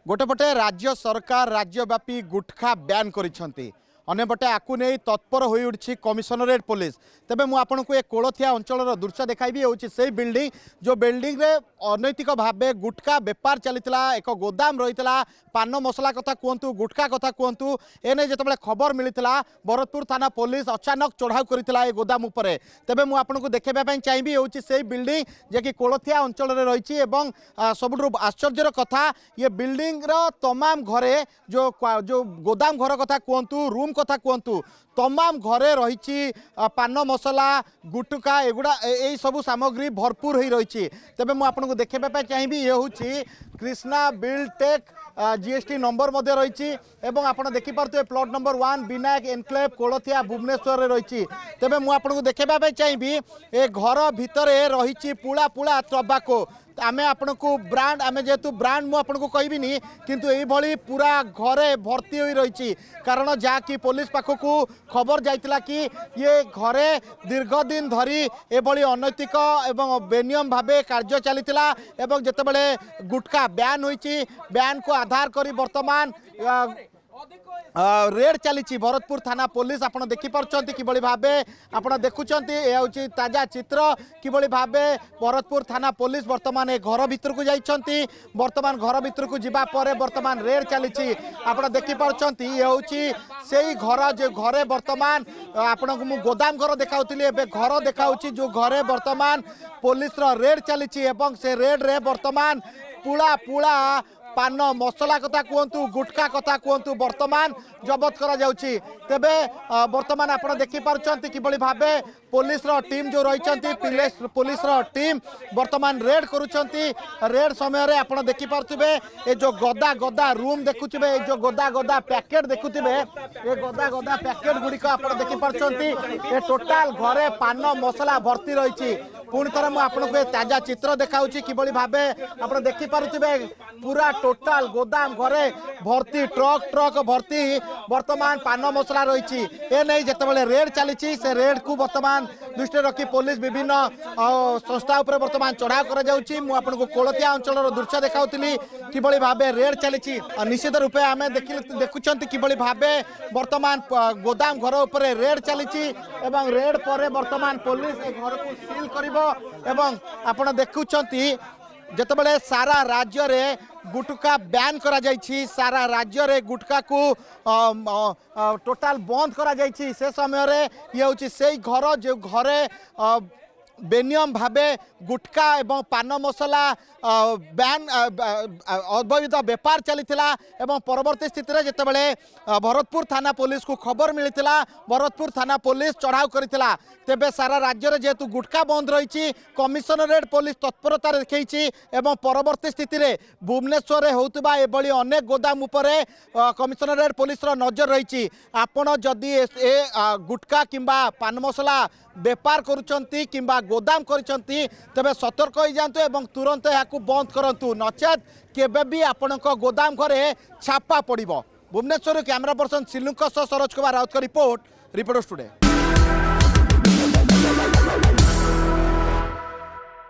गोटेपटे राज्य सरकार राज्यव्यापी गुटखा बैन करिसेंती अन्यपटे आकु नहीं तत्पर हो उठी कमिशनरेट पुलिस तेबे मु आपन को एक कोलथिया अंचल दृश्य देखाइबी होची से बिल्डिंग जो बिल्डिंग रे अनैतिक भावे गुटखा बेपार चलीतला एक गोदाम रहीतला पान मसला कथा कहतु गुटखा कथा कहतु एने जिते खबर मिलता बरतपुर थाना पुलिस अचानक चढ़ाऊ करथिला ए गोदाम उपरे तेबे मु आपन को देखेबा चाहिए होची से बिल्डिंग जे कि कोलथिया अंचल रे रही एवं सबुठु आश्चर्यर कथा ये बिल्डिंग रो तमाम घरे जो गोदाम घर कथा कहतु रूम कथा कहतु तमाम घरे रही पान मसला गुटुका एगुड़ा यही सबू सामग्री भरपूर हो रही तेबे मु आपन को देखेबा चाहिए ये हूँ Krishna build tech GST number मध्य रही एवं आपन देखि पारते plot number 1 Vinayak enclave Kolathia Bhubaneswar रे रही तेबे मु आपन को देखेबा चाहिए ए घर भितर रही पुला पुला टबाको आमे आपन को ब्रांड आमे जेतु ब्रांड मु आपन को कहबिनी किंतु एई भली पूरा घरे भर्ती होई रही कारण जहाँ कि पुलिस पाखकू खबर जाइतिला कि ये घरे दीर्घ दिन धरी एभली अनैतिक एवं बेनियम भावे कार्य चलीतिला एवं जेतेबेले गुटखा बैन होईची बैन को आधार करी वर्तमान रेड चली भरतपुर थाना पुलिस आपड़ देखिपार्टी किभली भावे आपड़ देखुंत ये ताजा चित्र किभली भावे भरतपुर थाना पुलिस वर्तमान ए घर भितर को जाइछंती वर्तमान घर भितर को जिबा परे वर्तमान रेड चली आपड़ देखिपार्टी ये हूँ से घर जो घरे वर्तमान आपण को मु गोदाम घर देखाउतली एबे घर देखाउची जो घरे वर्तमान पुलिस रेड चली से रेड रे वर्तमान पुला पुला पान मसला कथा कहतु गुटखा कथा कहतु वर्तमान जबत करा जाउची तेबे वर्तमान आपण देखि पारुचंती किभली भावे पुलिस रो टीम जो रही पुलिस रो टीम वर्तमान रेड करुचंती रेड समय रे आपण देखि पारुथिबे ए जो गदा गदा रूम देखुथिबे ए जो गदा गदा पैकेट देखुथिबे ए गदा गदा पैकेट गुडी को आपण देखि पारुचंती ए टोटल घरे पान मसला भर्ती रही पुणी थर मु आपन को ताजा चित्र देखाउची किभली भावे आपण देखि पारुथिबे पूरा टोटल गोदाम घरे भर्ती ट्रक ट्रक भर्ती वर्तमान पान मसला रही ए नहीं जितेबाला रेड चली से रेड को वर्तमान दृष्टि रखी पुलिस विभिन्न संस्था उपर वर्तमान चढ़ाव कर कोलथिया अंचल दृश्य देखाऊली किभली भावे रेड चली निश्चित रूपे आम देखुं किभली भावे वर्तमान गोदाम घर उपर रेड चली रेड पर वर्तमान पुलिस घर को सील कर आपण देखुंती जितेबाला सारा राज्य रे गुटखा बैन करा जाइछि सारा राज्य रे गुटखा को टोटाल बंद करा जाइछि से समय रे ये होछि से घर जो घरे बेनियम भावे गुटखा एवं पान मसला बैन अवैध बेपार चलीथिला एवं परवर्ती स्थिति रे जेतेबेले भरतपुर थाना पुलिस को खबर मिलता भरतपुर थाना पुलिस चढ़ाऊ करथिला तेबे सारा राज्य रे जेतु गुटखा बंद रही कमिशनरेट पुलिस तत्परता देखी एवं परवर्ती स्थिति रे भुवनेश्वर रे होतबा एभली अनेक गोदाम उपरे कमिशनरेट पुलिस रो नजर रही आपण जदि ए गुटखा किंबा पान मसला बेपार करुचंती किंबा गोदाम करिसंती तबे सतर्क हो जातु एवं तुरंत याकू बंद करंतु नचेत केबे भी आपणक गोदाम घरे छापा पड़िबो। भुवनेश्वर कैमरा पर्सन सिल्लुक सरोज कुमार राउत का रिपोर्ट स्टूडियो।